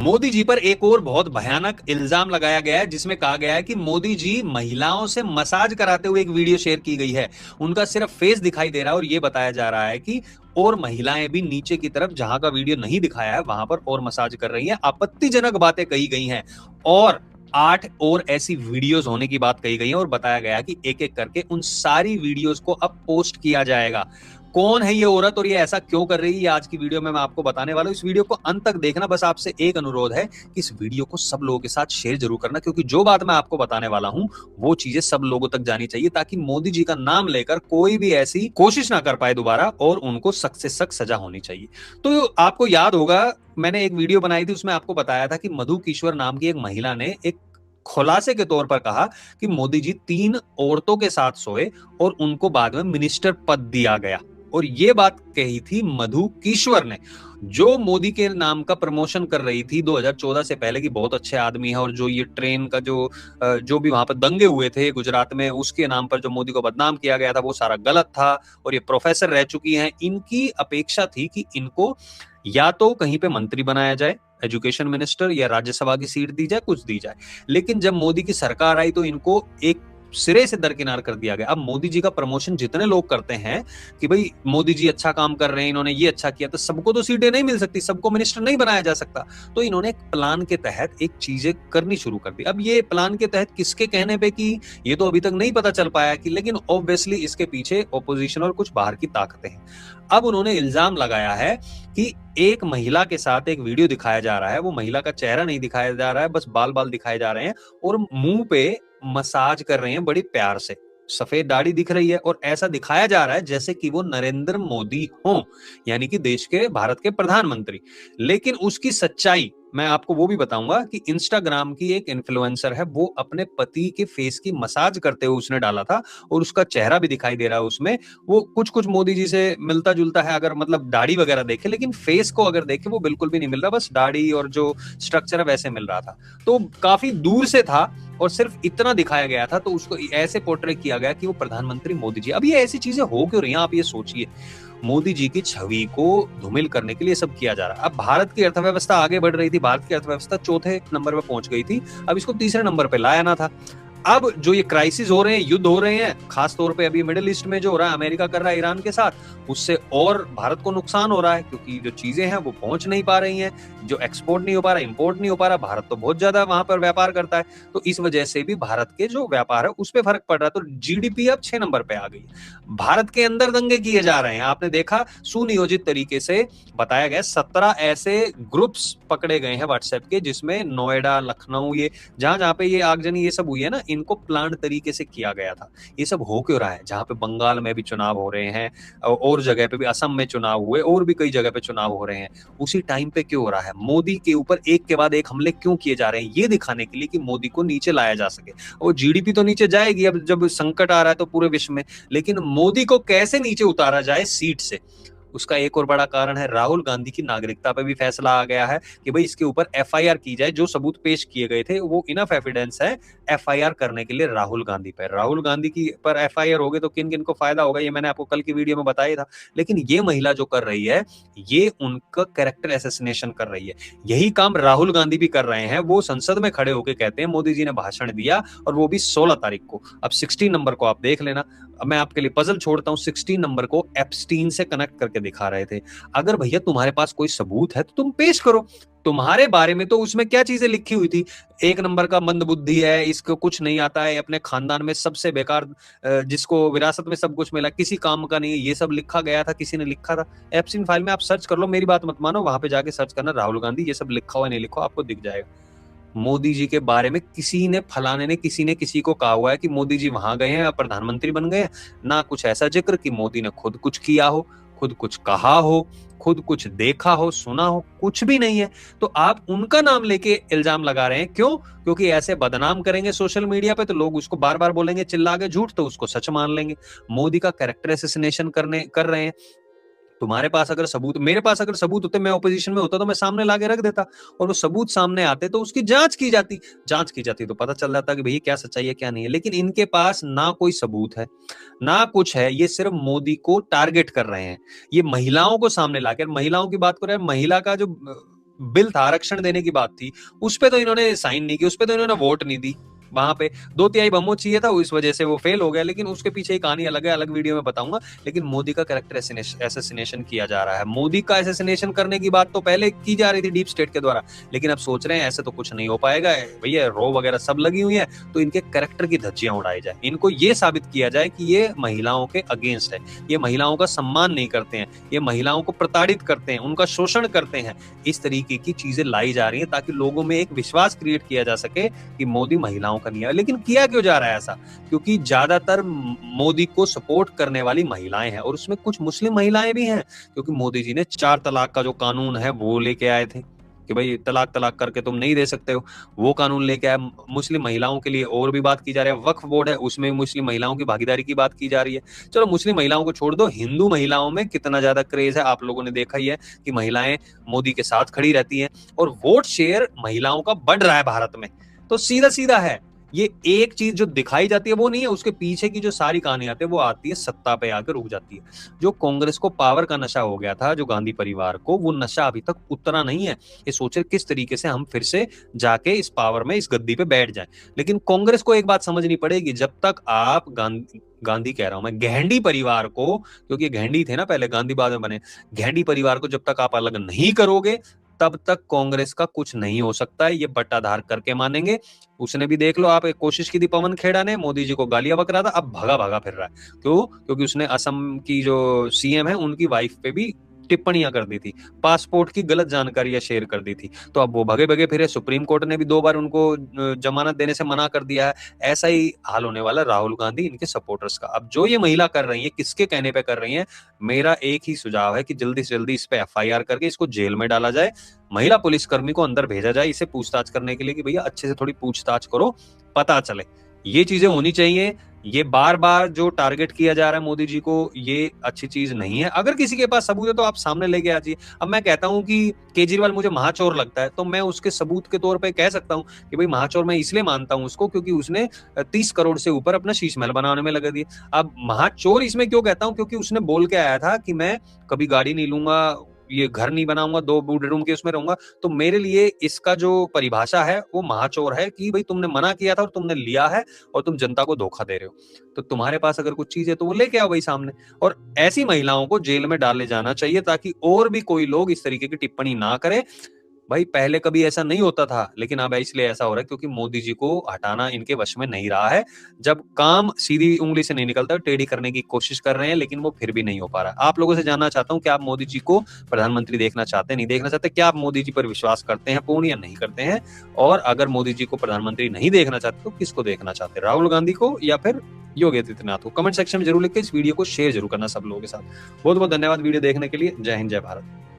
मोदी जी पर एक और बहुत भयानक इल्जाम लगाया गया है, जिसमें कहा गया है कि मोदी जी महिलाओं से मसाज कराते हुए एक वीडियो शेयर की गई है। उनका सिर्फ फेस दिखाई दे रहा है और यह बताया जा रहा है कि और महिलाएं भी नीचे की तरफ, जहां का वीडियो नहीं दिखाया है, वहां पर और मसाज कर रही हैं। आपत्तिजनक बातें कही गई हैं और 8 और ऐसी वीडियोस होने की बात कही गई है और बताया गया कि एक एक करके उन सारी वीडियोस को अब पोस्ट किया जाएगा। कौन है ये औरत और ये ऐसा क्यों कर रही है, ये आज की वीडियो में मैं आपको बताने वाला हूं। इस वीडियो को अंत तक देखना। बस आपसे एक अनुरोध है कि इस वीडियो को सब लोगों के साथ शेयर जरूर करना, क्योंकि जो बात मैं आपको बताने वाला हूं वो चीजें सब लोगों तक जानी चाहिए, ताकि मोदी जी का नाम लेकर कोई भी ऐसी कोशिश ना कर पाए दोबारा और उनको सख्त से सख्त सजा होनी चाहिए। तो आपको याद होगा, मैंने एक वीडियो बनाई थी, उसमें आपको बताया था कि मधु किश्वर नाम की एक महिला ने एक खुलासे के तौर पर कहा कि मोदी जी 3 औरतों के साथ सोए और उनको बाद में मिनिस्टर पद दिया गया। और ये बात कही थी मधु किश्वर ने, जो मोदी के नाम का प्रमोशन कर रही थी 2014 से पहले, कि बहुत अच्छे आदमी है। और जो ये ट्रेन का जो भी वहां पर दंगे हुए थे गुजरात में, उसके नाम पर जो मोदी को बदनाम किया गया था वो सारा गलत था। और ये प्रोफेसर रह चुकी हैं। इनकी अपेक्षा थी कि इनको या तो कहीं पे मंत्री बनाया जाए, एजुकेशन मिनिस्टर, या राज्यसभा की सीट दी जाए, कुछ दी जाए। लेकिन जब मोदी की सरकार आई तो इनको एक सिरे से दरकिनार कर दिया गया। अब मोदी जी का प्रमोशन जितने लोग करते हैं कि भाई मोदी जी अच्छा काम कर रहे हैं, इन्होंने ये अच्छा किया, तो सबको तो सीटें नहीं मिल सकती, सबको मिनिस्टर नहीं बनाया जा सकता। तो इन्होंने एक प्लान के तहत एक चीजें करनी शुरू कर दी। अब ये प्लान के तहत किसके कहने पे की, ये तो अभी तक नहीं पता चल पाया कि, लेकिन ऑब्वियसली इसके पीछे ऑपोजिशन और कुछ बाहर की ताकतें हैं। अब उन्होंने इल्जाम लगाया है कि एक महिला के साथ एक वीडियो दिखाया जा रहा है, वो महिला का चेहरा नहीं दिखाया जा रहा है, बस बाल बाल दिखाए जा रहे हैं और मुंह पे मसाज कर रहे हैं बड़ी प्यार से। सफेद दाढ़ी दिख रही है और ऐसा दिखाया जा रहा है जैसे कि वो नरेंद्र मोदी हों, यानी कि देश के, भारत के प्रधानमंत्री। लेकिन उसकी सच्चाई मैं आपको वो भी बताऊंगा कि इंस्टाग्राम की एक इन्फ्लुएंसर है, वो अपने पति के फेस की मसाज करते हुए उसने डाला था और उसका चेहरा भी दिखाई दे रहा है उसमें। वो कुछ कुछ मोदी जी से मिलता जुलता है, अगर मतलब दाढ़ी वगैरह देखे, लेकिन फेस को अगर देखे वो बिल्कुल भी नहीं मिल रहा, बस दाढ़ी और जो स्ट्रक्चर है वैसे मिल रहा था। तो काफी दूर से था और सिर्फ इतना दिखाया गया था, तो उसको ऐसे पोर्ट्रेट किया गया कि वो प्रधानमंत्री मोदी जी। अब ये ऐसी चीजें हो क्यों रही हैं, आप ये सोचिए। मोदी जी की छवि को धूमिल करने के लिए सब किया जा रहा है। अब भारत की अर्थव्यवस्था आगे बढ़ रही थी, भारत की अर्थव्यवस्था चौथे नंबर पर पहुंच गई थी, अब इसको तीसरे नंबर पर लाया ना था। अब जो ये क्राइसिस हो रहे हैं, युद्ध हो रहे हैं, खास तौर पे अभी मिडिल ईस्ट में जो हो रहा है, अमेरिका कर रहा है ईरान के साथ, उससे और भारत को नुकसान हो रहा है, क्योंकि जो चीजें हैं वो पहुंच नहीं पा रही हैं, जो एक्सपोर्ट नहीं हो पा रहा, इंपोर्ट नहीं हो पा रहा। भारत तो बहुत ज्यादा वहां पर व्यापार करता है, तो इस वजह से भी भारत के जो व्यापार है उस पर फर्क पड़ रहा है। तो जीडीपी अब 6 नंबर पे आ गई। भारत के अंदर दंगे किए जा रहे हैं, आपने देखा, सुनियोजित तरीके से बताया गया। 17 ऐसे ग्रुप्स पकड़े गए हैं व्हाट्सएप के, जिसमें नोएडा, लखनऊ, ये जहां जहां पे ये आगजनी ये सब हुई है ना, इनको प्लान तरीके से किया गया था। ये सब हो क्यों रहा है, जहां पे बंगाल में भी चुनाव हो रहे हैं और जगह पे भी, असम में चुनाव हुए और भी कई जगह पे चुनाव हो रहे हैं, उसी टाइम पे क्यों हो रहा है? मोदी के ऊपर एक के बाद एक हमले क्यों किए जा रहे हैं? ये दिखाने के लिए कि मोदी को नीचे लाया जा सके। और जीडीपी तो नीचे जाएगी अब, जब संकट आ रहा है तो पूरे विश्व में, लेकिन मोदी को कैसे नीचे उतारा जाए सीट से, उसका एक और बड़ा कारण है राहुल गांधी की नागरिकता पे भी फैसला आ गया है कि भाई इसके ऊपर एफआईआर की जाए। जो सबूत पेश किए गए थे वो इनफ एविडेंस है एफआईआर करने के लिए राहुल गांधी पर। राहुल गांधी की पर एफआईआर हो गए तो किन किन को फायदा होगा, ये मैंने आपको कल की वीडियो में बताया था। लेकिन ये महिला जो कर रही है, ये उनका कैरेक्टर असैसिनेशन कर रही है। यही काम राहुल गांधी भी कर रहे हैं। वो संसद में खड़े होकर कहते हैं मोदी जी ने भाषण दिया, और वो भी 16 तारीख को। अब 16 नंबर को आप देख लेना। अब मैं आपके लिए पजल छोड़ता हूं। 16 नंबर को एप्स्टीन से कनेक्ट करके दिखा रहे थे। अगर भैया तुम्हारे पास कोई सबूत है तो तुम पेश करो। तुम्हारे बारे में तो उसमें क्या चीजें लिखी हुई थी? 1 नंबर का मंदबुद्धि है, इसको कुछ नहीं आता है, अपने खानदान में सबसे बेकार, जिसको विरासत में सब कुछ मिला, किसी काम का नहीं है, ये सब लिखा गया था, किसी ने लिखा था। एप्स्टीन फाइल में आप सर्च कर लो, मेरी बात मत मानो, वहां पे जाके सर्च करना राहुल गांधी, ये सब लिखा हुआ नहीं लिखा, आपको दिख जाएगा। मोदी जी के बारे में किसी ने, फलाने ने, किसी ने किसी को कहा हुआ है कि मोदी जी वहां गए हैं, प्रधानमंत्री बन गए हैं। ना कुछ ऐसा जिक्र कि मोदी ने खुद कुछ किया हो, खुद कुछ कहा हो, खुद कुछ देखा हो, सुना हो, कुछ भी नहीं है। तो आप उनका नाम लेके इल्जाम लगा रहे हैं, क्यों? क्योंकि ऐसे बदनाम करेंगे सोशल मीडिया पे तो लोग उसको बार बार बोलेंगे, चिल्ला के झूठ, तो उसको सच मान लेंगे। मोदी का कैरेक्टर असैसिनेशन कर रहे हैं। तुम्हारे पास अगर सबूत, मेरे पास अगर सबूत होते, मैं ऑपोजिशन में होता तो मैं सामने लाके रख देता, और वो सबूत सामने आते तो उसकी जांच की जाती। जांच की जाती तो पता चल जाता कि भैया क्या सच्चाई है क्या नहीं है। लेकिन इनके पास ना कोई सबूत है, ना कुछ है। ये सिर्फ मोदी को टारगेट कर रहे हैं। ये महिलाओं को सामने लाकर, महिलाओं की बात कर रहे हैं, महिला का जो बिल था, आरक्षण देने की बात थी, उस पे तो इन्होंने साइन नहीं की, उस पे तो इन्होंने वोट नहीं दी। वहां पे 2/3 बहुमत चाहिए था, इस वजह से वो फेल हो गया। लेकिन उसके पीछे एक कहानी अलग है, अलग वीडियो में बताऊंगा। लेकिन मोदी का कैरेक्टर एसेसिनेशन किया जा रहा है। मोदी का एसेसिनेशन करने की बात तो पहले की जा रही थी डीप स्टेट के द्वारा, लेकिन अब सोच रहे हैं ऐसे तो कुछ नहीं हो पाएगा भैया, रॉ वगैरह सब लगी हुई है, तो इनके कैरेक्टर की धज्जियां उड़ाई जाए, इनको ये साबित किया जाए कि ये महिलाओं के अगेंस्ट है, ये महिलाओं का सम्मान नहीं करते हैं, ये महिलाओं को प्रताड़ित करते हैं, उनका शोषण करते हैं। इस तरीके की चीजें लाई जा रही है ताकि लोगों में एक विश्वास क्रिएट किया जा सके कि मोदी महिलाओं का नहीं है। लेकिन किया क्यों जा रहा है ऐसा? क्योंकि ज्यादातर मोदी को सपोर्ट करने वाली महिलाएं हैं, और उसमें कुछ मुस्लिम महिलाएं भी हैं, क्योंकि मोदी जी ने 4 तलाक का जो कानून है वो लेके आए थे कि भाई तलाक तलाक करके तुम नहीं दे सकते हो, वो कानून लेके आए। मुस्लिम महिलाओं के लिए और भी बात की जा रही है, वक्फ बोर्ड है उसमें मुस्लिम महिलाओं की भागीदारी की बात की जा रही है। चलो मुस्लिम महिलाओं को छोड़ दो, हिंदू महिलाओं में कितना ज्यादा क्रेज है आप लोगों ने देखा ही है कि महिलाएं मोदी के साथ खड़ी रहती हैं, और वोट शेयर महिलाओं का बढ़ रहा है भारत में। तो सीधा सीधा है, ये एक चीज जो दिखाई जाती है वो नहीं है, उसके पीछे की जो सारी कहानी आती है वो आती है सत्ता पे आकर रुक जाती है। जो कांग्रेस को पावर का नशा हो गया था, जो गांधी परिवार को, वो नशा अभी तक उतरा नहीं है। ये सोचे किस तरीके से हम फिर से जाके इस पावर में, इस गद्दी पे बैठ जाएं। लेकिन कांग्रेस को एक बात समझनी पड़ेगी, जब तक आप गांधी कह रहा हूं मैं, गेहंडी परिवार को, क्योंकि गेहंडी थे ना पहले, गांधी बाद में बने, गेहंडी परिवार को जब तक आप अलग नहीं करोगे तब तक कांग्रेस का कुछ नहीं हो सकता है। ये बट्टाधार करके मानेंगे। उसने भी देख लो आप, एक कोशिश की थी पवन खेड़ा ने, मोदी जी को गालियां बक रहा था, अब भगा भगा फिर रहा है। क्यों? क्योंकि उसने असम की जो सीएम है उनकी वाइफ पे भी टिप्पणियां कर दी थी, पासपोर्ट की गलत जानकारियां शेयर कर दी थी, तो अब वो भगे भगे फिरे। सुप्रीम कोर्ट ने भी 2 बार उनको जमानत देने से मना कर दिया है। ऐसा ही हाल होने वाला राहुल गांधी, इनके सपोर्टर्स का। अब जो ये महिला कर रही है, किसके कहने पे कर रही है? मेरा एक ही सुझाव है कि जल्दी से जल्दी इस पे एफआईआर करके इसको जेल में डाला जाए, महिला पुलिसकर्मी को अंदर भेजा जाए इसे पूछताछ करने के लिए कि भैया अच्छे से थोड़ी पूछताछ करो, पता चले। ये चीजें होनी चाहिए। ये बार बार जो टारगेट किया जा रहा है मोदी जी को, ये अच्छी चीज नहीं है। अगर किसी के पास सबूत है तो आप सामने लेके आ जाइए। अब मैं कहता हूं कि केजरीवाल मुझे महाचोर लगता है, तो मैं उसके सबूत के तौर पे कह सकता हूं कि भाई महाचोर मैं इसलिए मानता हूं उसको क्योंकि उसने 30 करोड़ से ऊपर अपना शीश महल बनाने में लगा दिया। अब महाचोर इसमें क्यों कहता हूं? क्योंकि उसने बोल के आया था कि मैं कभी गाड़ी नहीं लूंगा, ये घर नहीं बनाऊंगा, 2 बेडरूम के उसमें रहूंगा। तो मेरे लिए इसका जो परिभाषा है वो महाचोर है कि भाई तुमने मना किया था और तुमने लिया है, और तुम जनता को धोखा दे रहे हो। तो तुम्हारे पास अगर कुछ चीज है तो वो लेके आओ भाई सामने। और ऐसी महिलाओं को जेल में डाले जाना चाहिए ताकि और भी कोई लोग इस तरीके की टिप्पणी ना करें। भाई पहले कभी ऐसा नहीं होता था, लेकिन अब इसलिए ऐसा हो रहा है क्योंकि मोदी जी को हटाना इनके वश में नहीं रहा है। जब काम सीधी उंगली से नहीं निकलता, टेढ़ी करने की कोशिश कर रहे हैं, लेकिन वो फिर भी नहीं हो पा रहा। आप लोगों से जानना चाहता हूं कि आप मोदी जी को प्रधानमंत्री देखना चाहते हैं, नहीं देखना चाहते? क्या आप मोदी जी पर विश्वास करते हैं पूर्ण, या नहीं करते हैं? और अगर मोदी जी को प्रधानमंत्री नहीं देखना चाहते तो किसको देखना चाहते हैं, राहुल गांधी को या फिर योगी आदित्यनाथ को? कमेंट सेक्शन में जरूर लिख के इस वीडियो को शेयर जरूर करना सब लोगों के साथ। बहुत बहुत धन्यवाद वीडियो देखने के लिए। जय हिंद, जय भारत।